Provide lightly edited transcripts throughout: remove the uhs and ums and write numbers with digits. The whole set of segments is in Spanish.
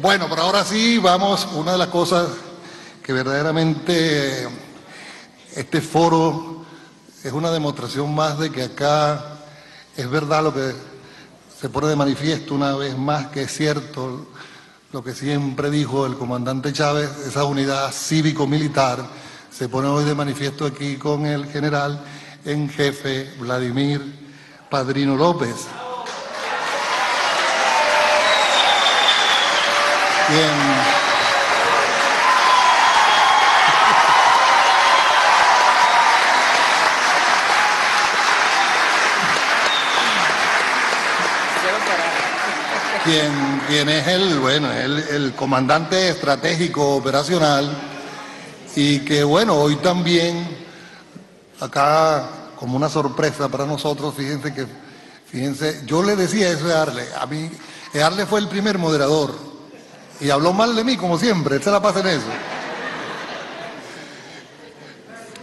Bueno, pero ahora sí, vamos, una de las cosas que verdaderamente este foro es una demostración más de que acá es verdad lo que se pone de manifiesto una vez más, que es cierto lo que siempre dijo el comandante Chávez, esa unidad cívico-militar se pone hoy de manifiesto aquí con el general en jefe Vladimir Padrino López. Quien es el comandante estratégico operacional, y que bueno, hoy también acá como una sorpresa para nosotros, fíjense, yo le decía eso a Arle, Arle fue el primer moderador y habló mal de mí como siempre, él se la pasa en eso.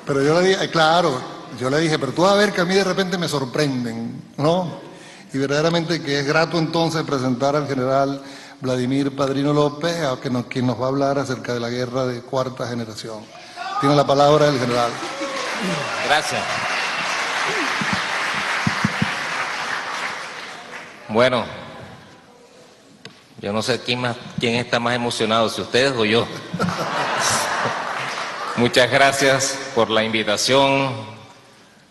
Pero yo le dije, claro, pero tú vas a ver que a mí de repente me sorprenden, ¿no? Y verdaderamente que es grato entonces presentar al general Vladimir Padrino López, quien nos va a hablar acerca de la guerra de cuarta generación. Tiene la palabra el general. Gracias. Bueno, yo no sé quién está más emocionado, si ustedes o yo. Muchas gracias por la invitación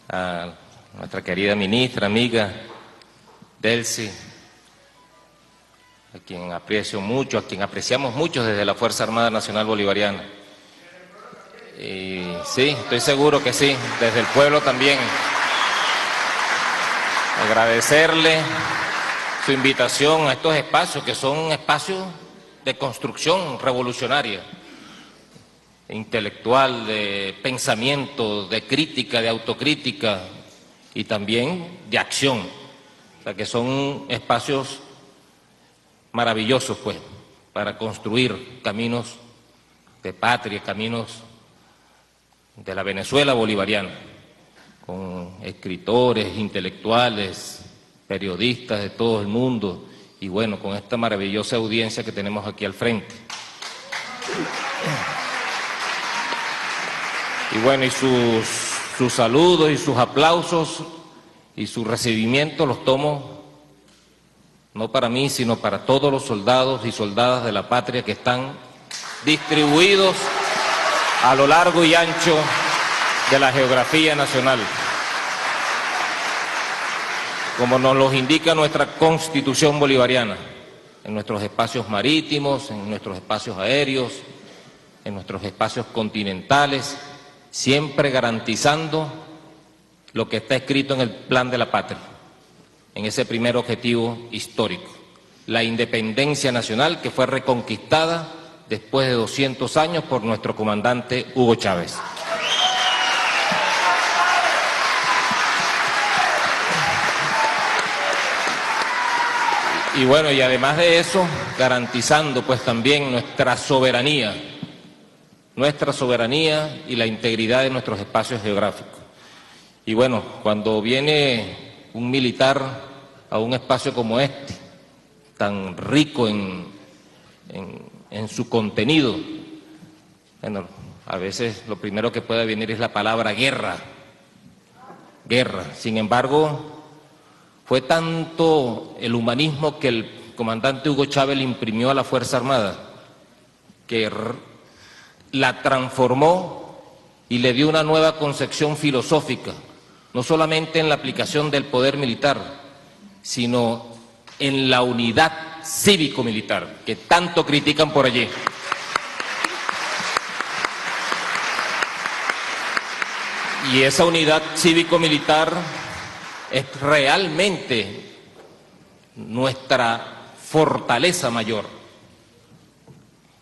a nuestra querida ministra, amiga Delcy, a quien aprecio mucho, a quien apreciamos mucho desde la Fuerza Armada Nacional Bolivariana. Y sí, estoy seguro que sí, desde el pueblo también. Agradecerle su invitación a estos espacios, que son espacios de construcción revolucionaria, intelectual, de pensamiento, de crítica, de autocrítica y también de acción. O sea, que son espacios maravillosos, pues, para construir caminos de patria, caminos de la Venezuela bolivariana, con escritores, intelectuales, periodistas de todo el mundo, y bueno, con esta maravillosa audiencia que tenemos aquí al frente. Y bueno, y sus saludos y sus aplausos y su recibimiento los tomo no para mí, sino para todos los soldados y soldadas de la patria que están distribuidos a lo largo y ancho de la geografía nacional. Como nos los indica nuestra Constitución bolivariana, en nuestros espacios marítimos, en nuestros espacios aéreos, en nuestros espacios continentales, siempre garantizando lo que está escrito en el Plan de la Patria, en ese primer objetivo histórico, la independencia nacional que fue reconquistada después de 200 años por nuestro comandante Hugo Chávez. Y bueno, y además de eso, garantizando pues también nuestra soberanía y la integridad de nuestros espacios geográficos. Y bueno, cuando viene un militar a un espacio como este, tan rico en su contenido, bueno, a veces lo primero que puede venir es la palabra guerra. Sin embargo, fue tanto el humanismo que el comandante Hugo Chávez le imprimió a la Fuerza Armada, que la transformó y le dio una nueva concepción filosófica, no solamente en la aplicación del poder militar, sino en la unidad cívico-militar, que tanto critican por allí. Y esa unidad cívico-militar es realmente nuestra fortaleza mayor.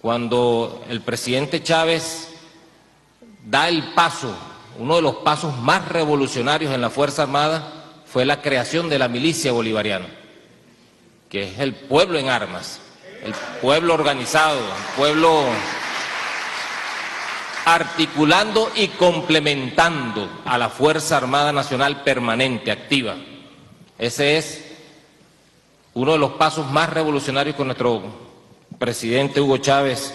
Cuando el presidente Chávez da el paso, uno de los pasos más revolucionarios en la Fuerza Armada fue la creación de la milicia bolivariana, que es el pueblo en armas, el pueblo organizado, el pueblo articulando y complementando a la Fuerza Armada Nacional permanente, activa. Ese es uno de los pasos más revolucionarios que nuestro presidente Hugo Chávez,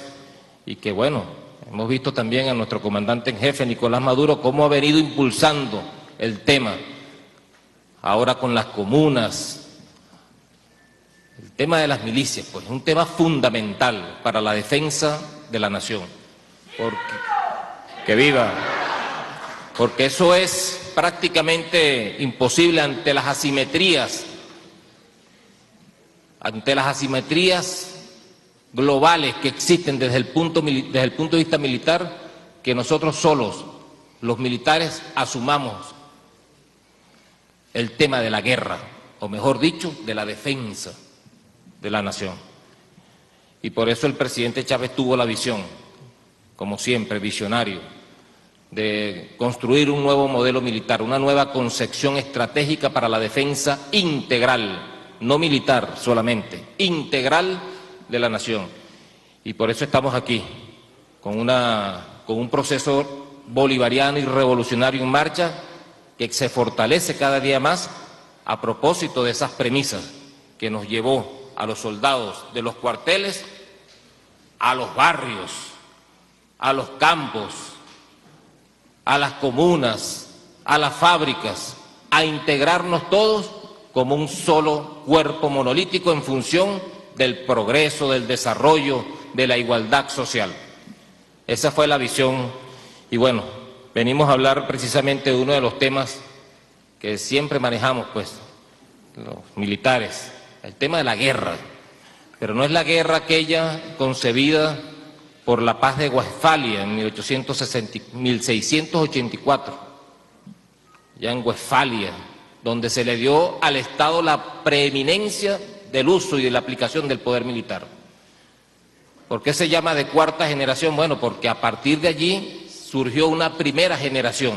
y que bueno, hemos visto también a nuestro comandante en jefe, Nicolás Maduro, cómo ha venido impulsando el tema, ahora con las comunas, el tema de las milicias, pues es un tema fundamental para la defensa de la nación, que viva, porque eso es prácticamente imposible ante las asimetrías globales que existen desde el punto de vista militar, que nosotros solos, los militares, asumamos el tema de la guerra, o mejor dicho, de la defensa de la nación. Y por eso el presidente Chávez tuvo la visión, como siempre, visionario, de construir un nuevo modelo militar, una nueva concepción estratégica para la defensa integral, no militar solamente, integral de la nación. Y por eso estamos aquí, con un proceso bolivariano y revolucionario en marcha que se fortalece cada día más a propósito de esas premisas que nos llevó a los soldados de los cuarteles, a los barrios, a los campos, a las comunas, a las fábricas, a integrarnos todos como un solo cuerpo monolítico en función del progreso, del desarrollo, de la igualdad social. Esa fue la visión y bueno, venimos a hablar precisamente de uno de los temas que siempre manejamos, pues, los militares, el tema de la guerra, pero no es la guerra aquella concebida por la paz de Westfalia en 1684, ya en Westfalia, donde se le dio al Estado la preeminencia del uso y de la aplicación del poder militar. ¿Por qué se llama de cuarta generación? Bueno, porque a partir de allí surgió una primera generación,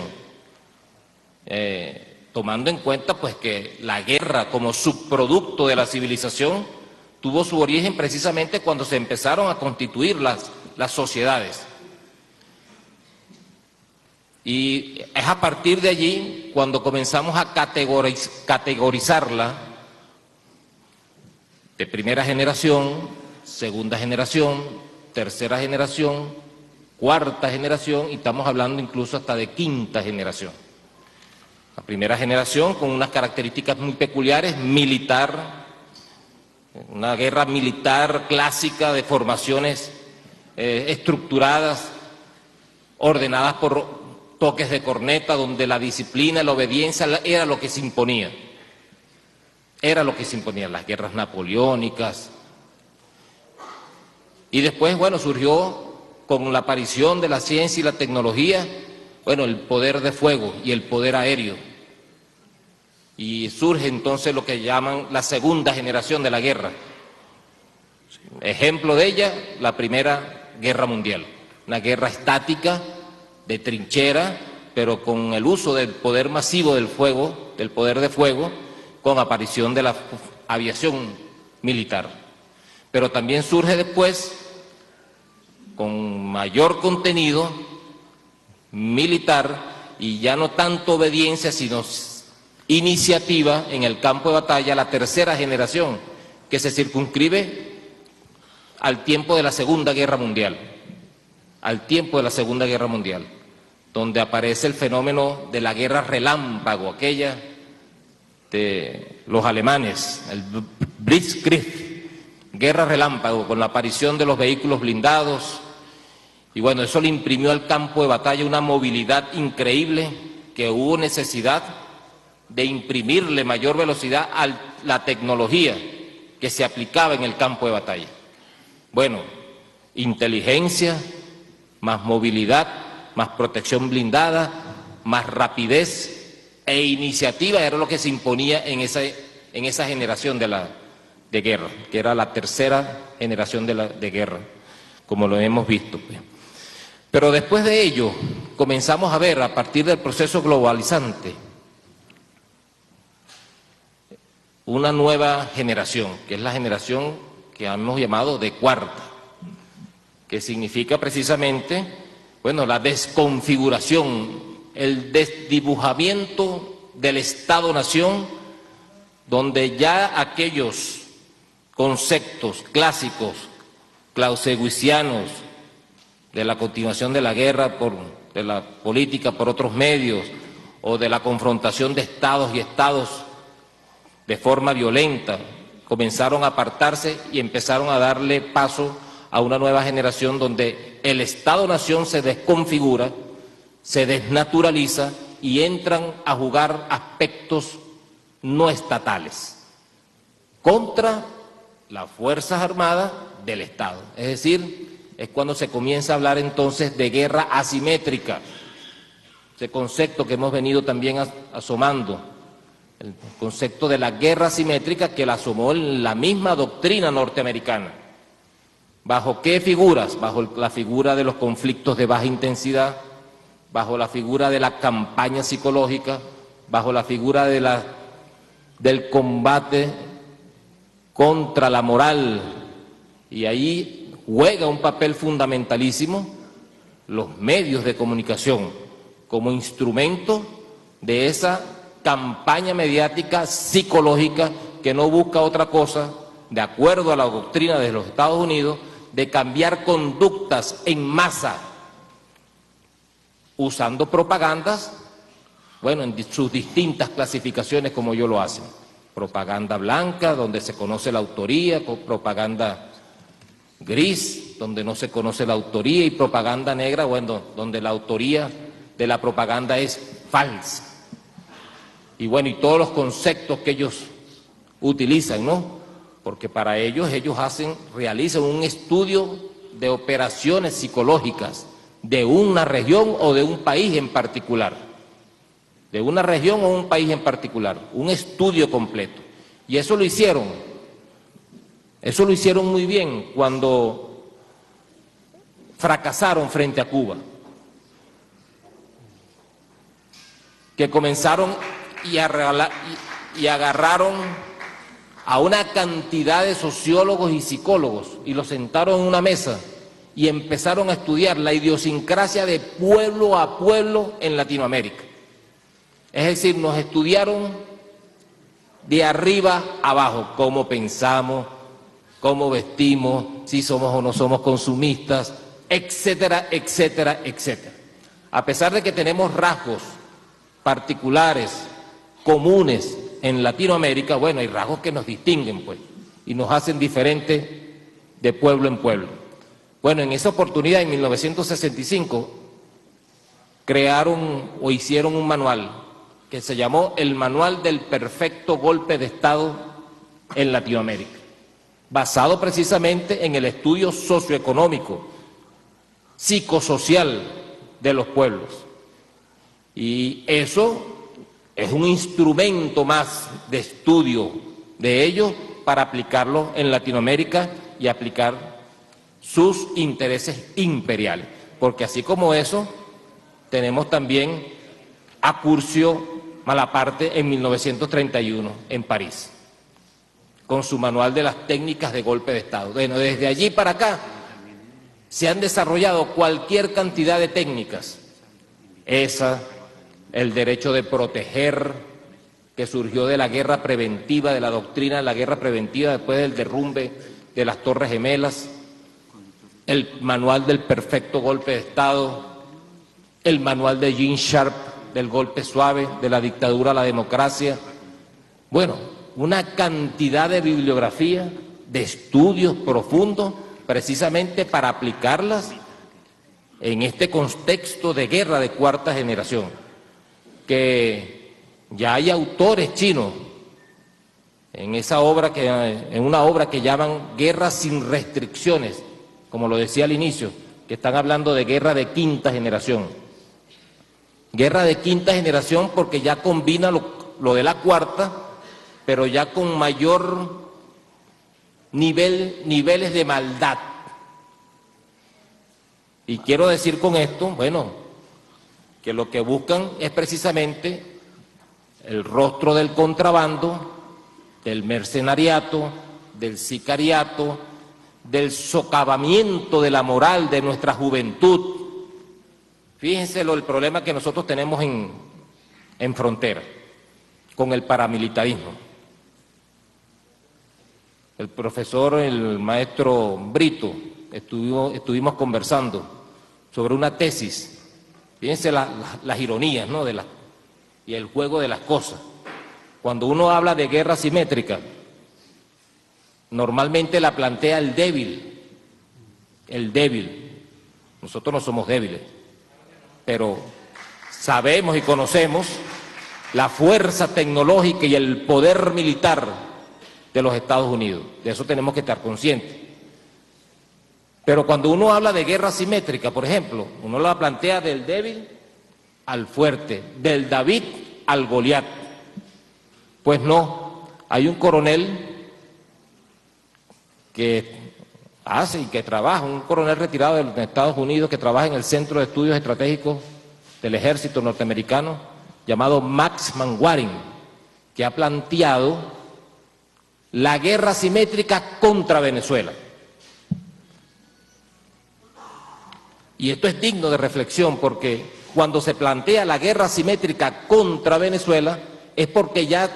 tomando en cuenta pues que la guerra como subproducto de la civilización tuvo su origen precisamente cuando se empezaron a constituir las sociedades. Y es a partir de allí cuando comenzamos a categorizarla de primera generación, segunda generación, tercera generación, cuarta generación, y estamos hablando incluso hasta de quinta generación. La primera generación con unas características muy peculiares, militar, una guerra militar clásica de formaciones estructuradas, ordenadas por toques de corneta, donde la disciplina, la obediencia era lo que se imponía. Era lo que se imponía, las guerras napoleónicas. Y después, bueno, surgió con la aparición de la ciencia y la tecnología, bueno, el poder de fuego y el poder aéreo. Y surge entonces lo que llaman la segunda generación de la guerra. Ejemplo de ella, la Primera Guerra Mundial. Una guerra estática, de trinchera, pero con el uso del poder masivo del fuego, del poder de fuego, con aparición de la aviación militar. Pero también surge después, con mayor contenido militar, y ya no tanto obediencia, sino iniciativa en el campo de batalla, la tercera generación, que se circunscribe al tiempo de la Segunda Guerra Mundial, donde aparece el fenómeno de la guerra relámpago, aquella de los alemanes, el Blitzkrieg, guerra relámpago, con la aparición de los vehículos blindados, y bueno, eso le imprimió al campo de batalla una movilidad increíble, que hubo necesidad de imprimirle mayor velocidad a la tecnología que se aplicaba en el campo de batalla. Bueno, inteligencia, más movilidad, más protección blindada, más rapidez e iniciativa era lo que se imponía en esa generación de guerra, que era la tercera generación de guerra, como lo hemos visto. Pero después de ello comenzamos a ver, a partir del proceso globalizante, una nueva generación, que es la generación que hemos llamado de cuarta, que significa precisamente, bueno, la desconfiguración, el desdibujamiento del Estado-Nación, donde ya aquellos conceptos clásicos clausewitzianos de la continuación de la guerra, de la política por otros medios, o de la confrontación de estados y estados de forma violenta, comenzaron a apartarse y empezaron a darle paso a una nueva generación donde el Estado-Nación se desconfigura, se desnaturaliza y entran a jugar aspectos no estatales contra las Fuerzas Armadas del Estado. Es decir, es cuando se comienza a hablar entonces de guerra asimétrica, ese concepto que hemos venido también asomando, el concepto de la guerra asimétrica que la asomó en la misma doctrina norteamericana. ¿Bajo qué figuras? Bajo la figura de los conflictos de baja intensidad, bajo la figura de la campaña psicológica, bajo la figura del combate contra la moral, y ahí juega un papel fundamentalísimo los medios de comunicación como instrumento de esa campaña mediática psicológica que no busca otra cosa, de acuerdo a la doctrina de los Estados Unidos, de cambiar conductas en masa, usando propagandas, bueno, en sus distintas clasificaciones como ellos lo hacen. Propaganda blanca, donde se conoce la autoría, propaganda gris, donde no se conoce la autoría, y propaganda negra, bueno, donde la autoría de la propaganda es falsa. Y bueno, y todos los conceptos que ellos utilizan, ¿no? Porque para ellos realizan un estudio de operaciones psicológicas de una región o de un país en particular. De una región o un país en particular, un estudio completo. Y eso lo hicieron muy bien cuando fracasaron frente a Cuba, que comenzaron y agarraron a una cantidad de sociólogos y psicólogos y los sentaron en una mesa y empezaron a estudiar la idiosincrasia de pueblo a pueblo en Latinoamérica. Es decir, nos estudiaron de arriba abajo, cómo pensamos, cómo vestimos, si somos o no somos consumistas, etcétera, etcétera, etcétera. A pesar de que tenemos rasgos particulares, comunes en Latinoamérica, bueno, hay rasgos que nos distinguen, pues, y nos hacen diferentes de pueblo en pueblo. Bueno, en esa oportunidad, en 1965, crearon o hicieron un manual que se llamó el Manual del Perfecto Golpe de Estado en Latinoamérica, basado precisamente en el estudio socioeconómico, psicosocial de los pueblos. Y eso es un instrumento más de estudio de ellos para aplicarlo en Latinoamérica y aplicar sus intereses imperiales. Porque así como eso, tenemos también a Curcio Malaparte en 1931 en París, con su manual de las técnicas de golpe de Estado. Bueno, desde allí para acá se han desarrollado cualquier cantidad de técnicas. El derecho de proteger, que surgió de la guerra preventiva, de la doctrina de la guerra preventiva después del derrumbe de las Torres Gemelas, el manual del perfecto golpe de Estado, el manual de Gene Sharp del golpe suave, de la dictadura a la democracia. Bueno, una cantidad de bibliografía, de estudios profundos, precisamente para aplicarlas en este contexto de guerra de cuarta generación, que ya hay autores chinos en una obra que llaman Guerra sin restricciones, como lo decía al inicio, que están hablando de guerra de quinta generación. Guerra de quinta generación porque ya combina lo de la cuarta, pero ya con mayor niveles de maldad. Y quiero decir con esto, bueno, que lo que buscan es precisamente el rostro del contrabando, del mercenariato, del sicariato, del socavamiento de la moral de nuestra juventud. Fíjense el problema que nosotros tenemos en frontera con el paramilitarismo. El maestro Brito, estuvimos conversando sobre una tesis. Fíjense las ironías, ¿no?, y el juego de las cosas. Cuando uno habla de guerra asimétrica, normalmente la plantea el débil. El débil. Nosotros no somos débiles, pero sabemos y conocemos la fuerza tecnológica y el poder militar de los Estados Unidos. De eso tenemos que estar conscientes. Pero cuando uno habla de guerra asimétrica, por ejemplo, uno la plantea del débil al fuerte, del David al Goliat. Pues no, hay un coronel que hace y que trabaja, un coronel retirado de los Estados Unidos que trabaja en el Centro de Estudios Estratégicos del Ejército Norteamericano, llamado Max Manwaring, que ha planteado la guerra asimétrica contra Venezuela. Y esto es digno de reflexión porque cuando se plantea la guerra asimétrica contra Venezuela es porque ya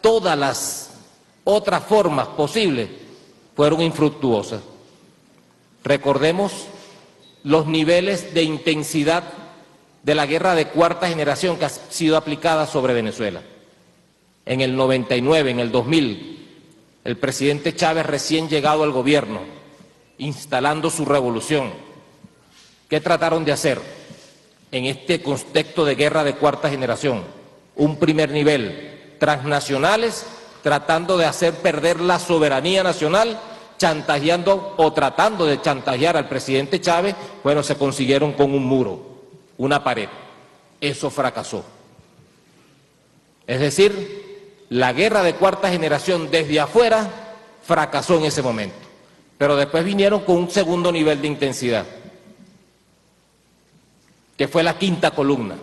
todas las otras formas posibles fueron infructuosas. Recordemos los niveles de intensidad de la guerra de cuarta generación que ha sido aplicada sobre Venezuela. En el 99, en el 2000, el presidente Chávez, recién llegado al gobierno, instalando su revolución, ¿qué trataron de hacer en este contexto de guerra de cuarta generación? Un primer nivel, transnacionales, tratando de hacer perder la soberanía nacional, chantajeando o tratando de chantajear al presidente Chávez. Bueno, se consiguieron con un muro, una pared. Eso fracasó. Es decir, la guerra de cuarta generación desde afuera fracasó en ese momento. Pero después vinieron con un segundo nivel de intensidad, que fue la quinta columna,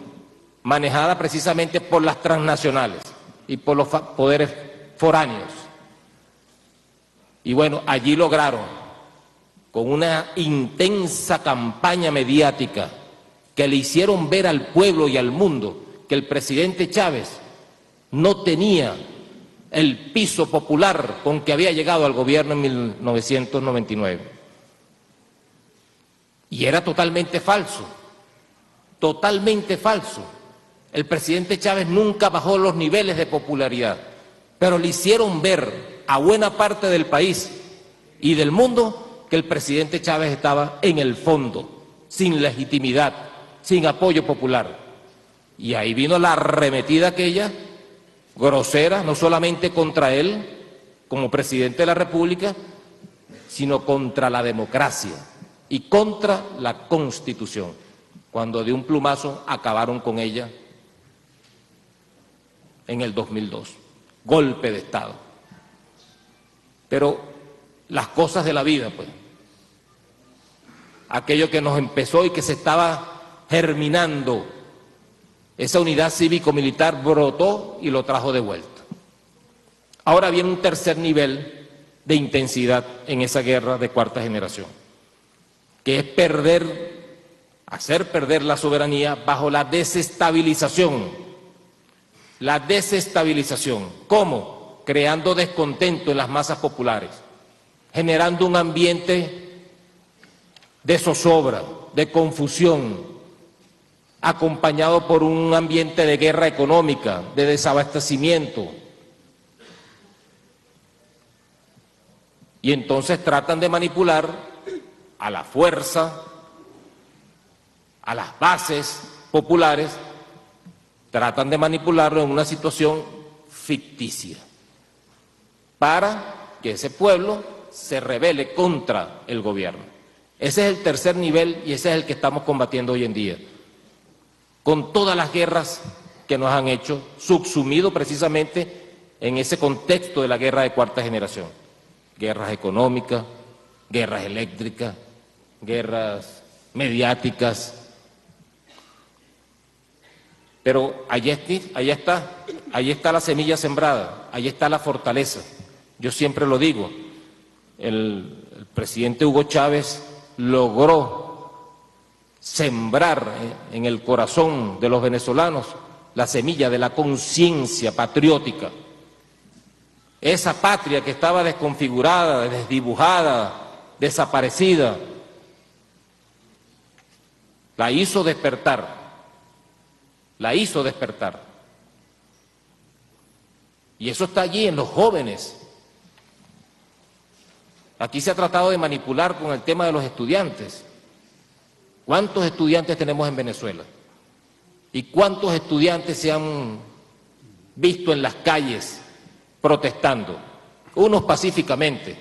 manejada precisamente por las transnacionales y por los poderes foráneos. Y bueno, allí lograron, con una intensa campaña mediática, que le hicieron ver al pueblo y al mundo que el presidente Chávez no tenía el piso popular con que había llegado al gobierno en 1999. Y era totalmente falso. Totalmente falso. El presidente Chávez nunca bajó los niveles de popularidad, pero le hicieron ver a buena parte del país y del mundo que el presidente Chávez estaba en el fondo, sin legitimidad, sin apoyo popular. Y ahí vino la arremetida aquella, grosera, no solamente contra él como presidente de la República, sino contra la democracia y contra la Constitución, cuando de un plumazo acabaron con ella en el 2002. Golpe de Estado. Pero las cosas de la vida, pues, aquello que nos empezó y que se estaba germinando, esa unidad cívico-militar brotó y lo trajo de vuelta. Ahora viene un tercer nivel de intensidad en esa guerra de cuarta generación, que es hacer perder la soberanía bajo la desestabilización. La desestabilización. ¿Cómo? Creando descontento en las masas populares, generando un ambiente de zozobra, de confusión, acompañado por un ambiente de guerra económica, de desabastecimiento. Y entonces tratan de manipular a la fuerza, a las bases populares, tratan de manipularlo en una situación ficticia, para que ese pueblo se rebele contra el gobierno. Ese es el tercer nivel y ese es el que estamos combatiendo hoy en día, con todas las guerras que nos han hecho, subsumido precisamente en ese contexto de la guerra de cuarta generación. Guerras económicas, guerras eléctricas, guerras mediáticas. Pero ahí está la semilla sembrada, ahí está la fortaleza. Yo siempre lo digo, el presidente Hugo Chávez logró sembrar en el corazón de los venezolanos la semilla de la conciencia patriótica. Esa patria que estaba desconfigurada, desdibujada, desaparecida la hizo despertar, la hizo despertar. Y eso está allí en los jóvenes. Aquí se ha tratado de manipular con el tema de los estudiantes. ¿Cuántos estudiantes tenemos en Venezuela? ¿Y cuántos estudiantes se han visto en las calles protestando? Unos pacíficamente,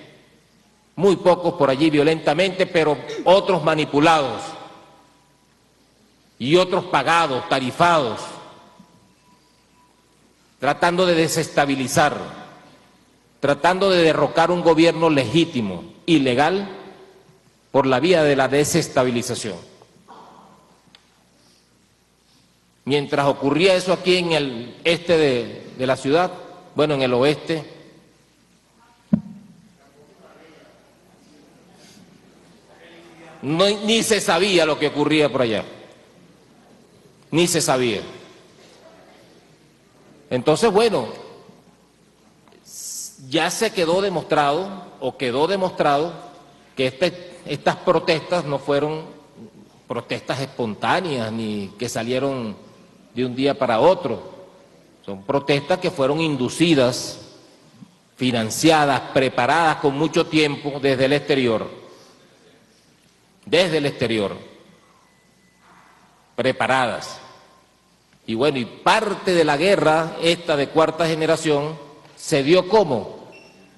muy pocos por allí violentamente, pero otros manipulados y otros pagados, tarifados, tratando de desestabilizar, tratando de derrocar un gobierno legítimo y legal por la vía de la desestabilización. Mientras ocurría eso aquí en el este de la ciudad, bueno, en el oeste, ni se sabía lo que ocurría por allá, ni se sabía. Entonces, bueno, ya se quedó demostrado, que estas protestas no fueron protestas espontáneas ni que salieron de un día para otro. Son protestas que fueron inducidas, financiadas, preparadas con mucho tiempo desde el exterior. Desde el exterior, preparadas. Y bueno, y parte de la guerra, esta de cuarta generación, se dio ¿cómo?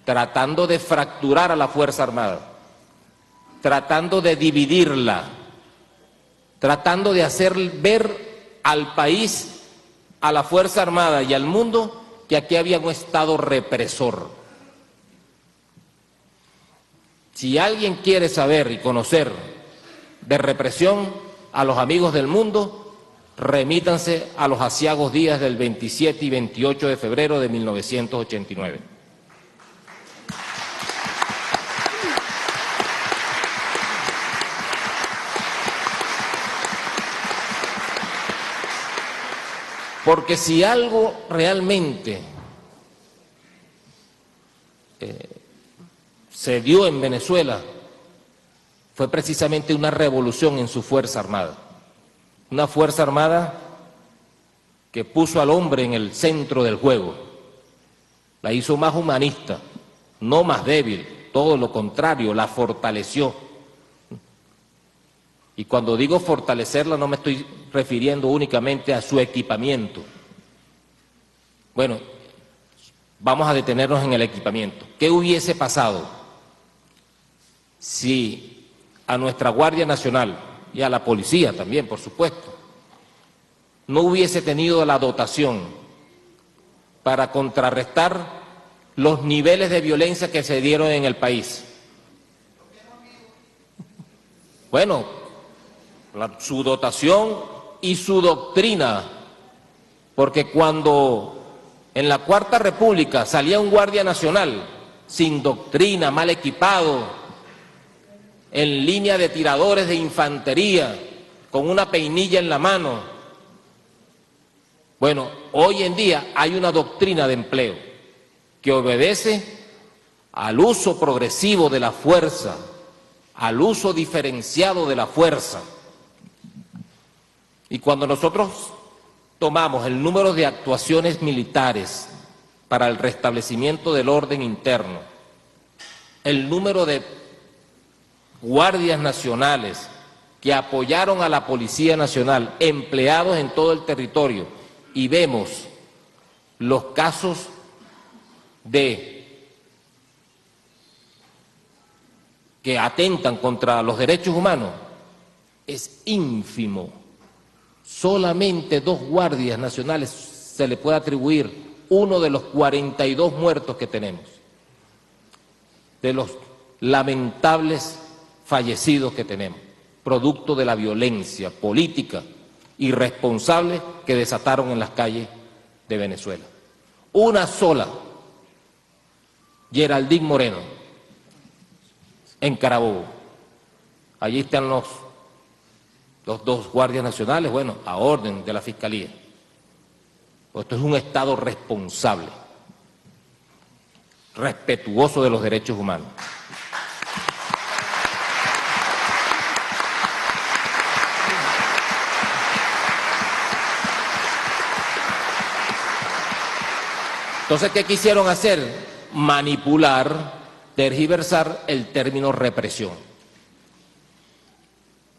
Tratando de fracturar a la Fuerza Armada, tratando de dividirla, tratando de hacer ver al país, a la Fuerza Armada y al mundo que aquí había un Estado represor. Si alguien quiere saber y conocer de represión a los amigos del mundo, remítanse a los aciagos días del 27 y 28 de febrero de 1989. Porque si algo realmente se dio en Venezuela, fue precisamente una revolución en su Fuerza Armada. Una Fuerza Armada que puso al hombre en el centro del juego. La hizo más humanista, no más débil, todo lo contrario, la fortaleció. Y cuando digo fortalecerla no me estoy refiriendo únicamente a su equipamiento. Bueno, vamos a detenernos en el equipamiento. ¿Qué hubiese pasado si a nuestra Guardia Nacional y a la policía también, por supuesto, no hubiese tenido la dotación para contrarrestar los niveles de violencia que se dieron en el país? Bueno, su dotación y su doctrina, porque cuando en la Cuarta República salía un Guardia Nacional sin doctrina, mal equipado, en línea de tiradores de infantería, con una peinilla en la mano. Bueno, hoy en día hay una doctrina de empleo que obedece al uso progresivo de la fuerza, al uso diferenciado de la fuerza. Y cuando nosotros tomamos el número de actuaciones militares para el restablecimiento del orden interno, el número de guardias nacionales que apoyaron a la Policía Nacional, empleados en todo el territorio, y vemos los casos que atentan contra los derechos humanos, es ínfimo. Solamente 2 guardias nacionales se le puede atribuir uno de los 42 muertos que tenemos, de los lamentables fallecidos que tenemos, producto de la violencia política irresponsable que desataron en las calles de Venezuela. Una sola, Geraldine Moreno, en Carabobo. Allí están los 2 guardias nacionales, bueno, a orden de la Fiscalía. Esto es un Estado responsable, respetuoso de los derechos humanos. Entonces, ¿qué quisieron hacer? Manipular, tergiversar el término represión.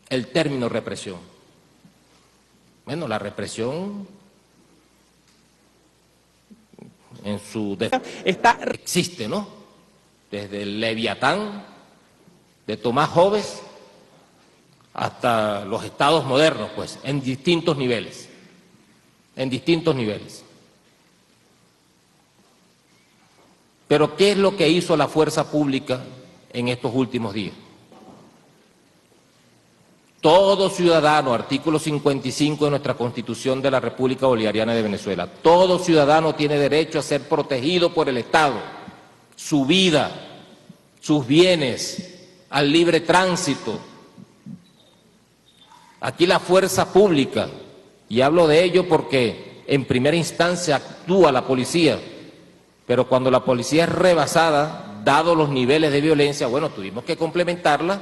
El término represión. Bueno, la represión en su existe, ¿no? Desde el Leviatán de Tomás Hobbes hasta los estados modernos, pues, en distintos niveles. En distintos niveles. Pero ¿qué es lo que hizo la fuerza pública en estos últimos días? Todo ciudadano, artículo 55 de nuestra Constitución de la República Bolivariana de Venezuela, todo ciudadano tiene derecho a ser protegido por el Estado, su vida, sus bienes, al libre tránsito. Aquí la fuerza pública, y hablo de ello porque en primera instancia actúa la policía, pero cuando la policía es rebasada, dado los niveles de violencia, bueno, tuvimos que complementarla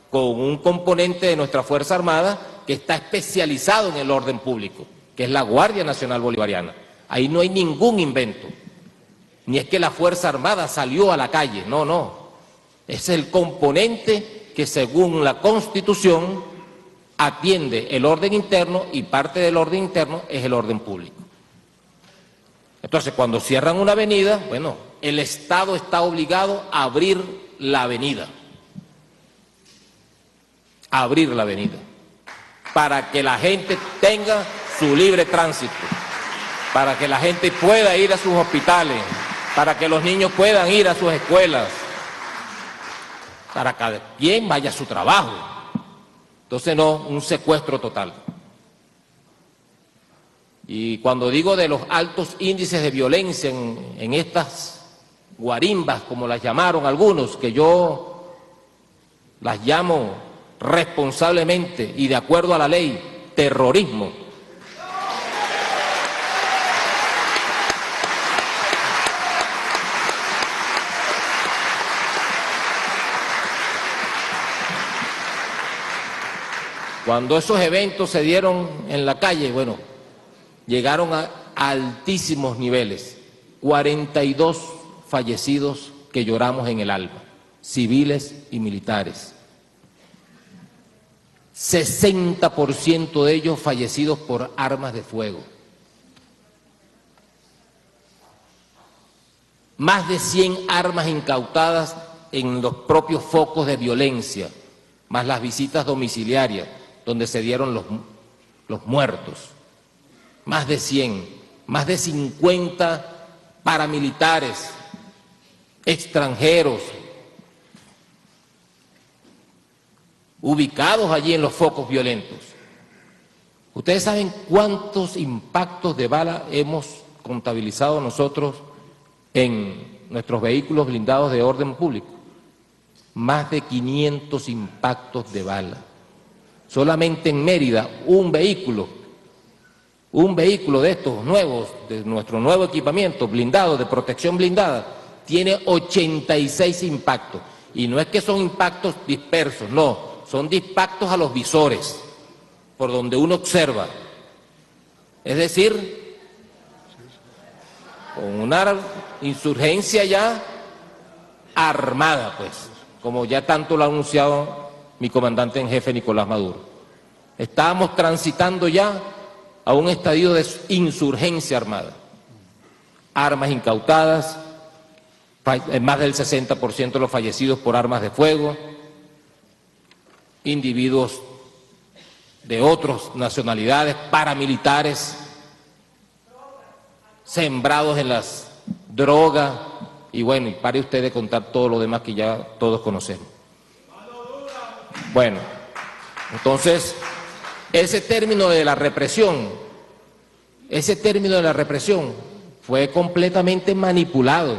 con un componente de nuestra Fuerza Armada que está especializado en el orden público, que es la Guardia Nacional Bolivariana. Ahí no hay ningún invento, ni es que la Fuerza Armada salió a la calle, no, no. Es el componente que según la Constitución atiende el orden interno y parte del orden interno es el orden público. Entonces, cuando cierran una avenida, bueno, el Estado está obligado a abrir la avenida. Abrir la avenida, para que la gente tenga su libre tránsito, para que la gente pueda ir a sus hospitales, para que los niños puedan ir a sus escuelas, para que cada quien vaya a su trabajo. Entonces no, un secuestro total. Y cuando digo de los altos índices de violencia en estas guarimbas, como las llamaron algunos, que yo las llamo responsablemente y de acuerdo a la ley, terrorismo. Cuando esos eventos se dieron en la calle, bueno, llegaron a altísimos niveles, 42 fallecidos que lloramos en el alma, civiles y militares. 60% de ellos fallecidos por armas de fuego. Más de 100 armas incautadas en los propios focos de violencia, más las visitas domiciliarias, donde se dieron los muertos. Más de 100, más de 50 paramilitares extranjeros ubicados allí en los focos violentos. ¿Ustedes saben cuántos impactos de bala hemos contabilizado nosotros en nuestros vehículos blindados de orden público? Más de 500 impactos de bala. Solamente en Mérida, un vehículo de estos nuevos, de nuestro nuevo equipamiento blindado, de protección blindada, tiene 86 impactos. Y no es que son impactos dispersos, no. Son impactos a los visores, por donde uno observa. Es decir, con una insurgencia ya armada, pues, como ya tanto lo ha anunciado mi comandante en jefe Nicolás Maduro. Estábamos transitando ya a un estadio de insurgencia armada. Armas incautadas, más del 60% de los fallecidos por armas de fuego, individuos de otras nacionalidades, paramilitares, sembrados en las drogas, y bueno, y pare usted de contar todo lo demás que ya todos conocemos. Bueno, entonces, ese término de la represión fue completamente manipulado.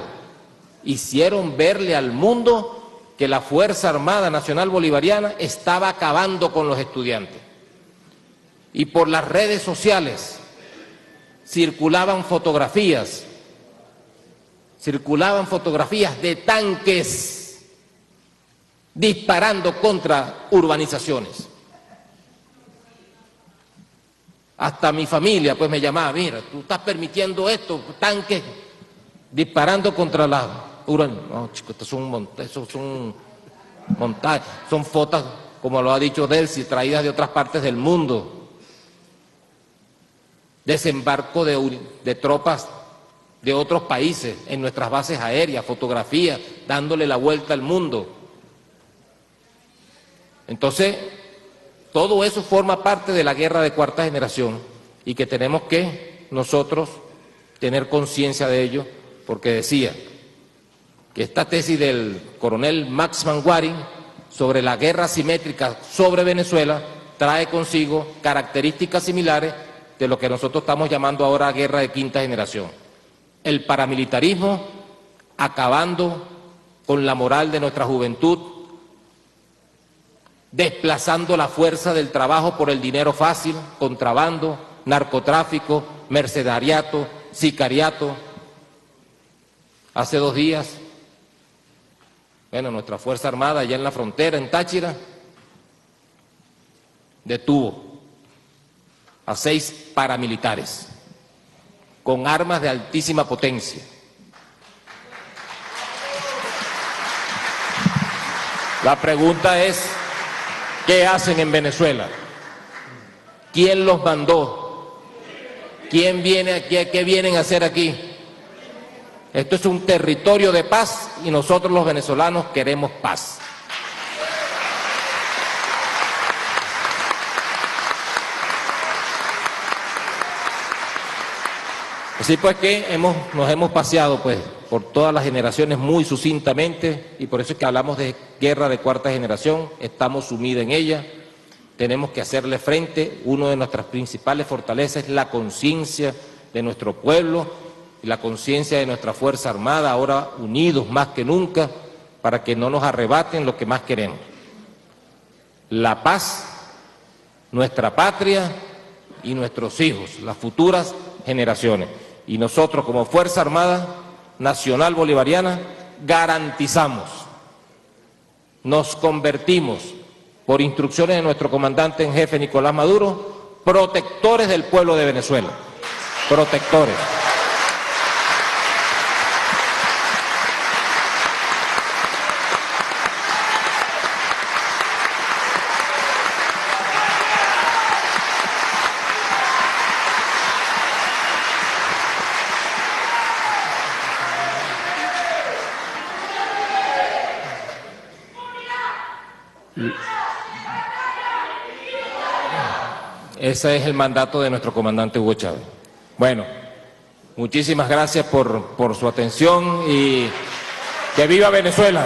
Hicieron verle al mundo que la Fuerza Armada Nacional Bolivariana estaba acabando con los estudiantes. Y por las redes sociales circulaban fotografías de tanques disparando contra urbanizaciones. Hasta mi familia pues me llamaba, mira, tú estás permitiendo esto, tanques disparando contra la uranio. No, chicos, estos son montajes, son fotos, como lo ha dicho Delcy, traídas de otras partes del mundo. Desembarco de tropas de otros países en nuestras bases aéreas, fotografías, dándole la vuelta al mundo. Entonces, todo eso forma parte de la guerra de cuarta generación y que tenemos que nosotros tener conciencia de ello, porque decía que esta tesis del coronel Max Manwaring sobre la guerra asimétrica sobre Venezuela trae consigo características similares de lo que nosotros estamos llamando ahora guerra de quinta generación. El paramilitarismo acabando con la moral de nuestra juventud, desplazando la fuerza del trabajo por el dinero fácil, contrabando, narcotráfico, mercenariato, sicariato. Hace 2 días, nuestra Fuerza Armada allá en la frontera, en Táchira, detuvo a 6 paramilitares con armas de altísima potencia. La pregunta es, ¿qué hacen en Venezuela? ¿Quién los mandó? ¿Quién viene aquí? ¿Qué vienen a hacer aquí? Esto es un territorio de paz y nosotros los venezolanos queremos paz. Así pues que nos hemos paseado por todas las generaciones muy sucintamente y por eso es que hablamos de guerra de cuarta generación, estamos sumidos en ella, tenemos que hacerle frente. Una de nuestras principales fortalezas es la conciencia de nuestro pueblo y la conciencia de nuestra Fuerza Armada, ahora unidos más que nunca para que no nos arrebaten lo que más queremos: la paz, nuestra patria y nuestros hijos, las futuras generaciones. Y nosotros como Fuerza Armada Nacional Bolivariana garantizamos, nos convertimos, por instrucciones de nuestro comandante en jefe Nicolás Maduro, protectores del pueblo de Venezuela, protectores. Ese es el mandato de nuestro comandante Hugo Chávez. Bueno, muchísimas gracias por su atención y que viva Venezuela.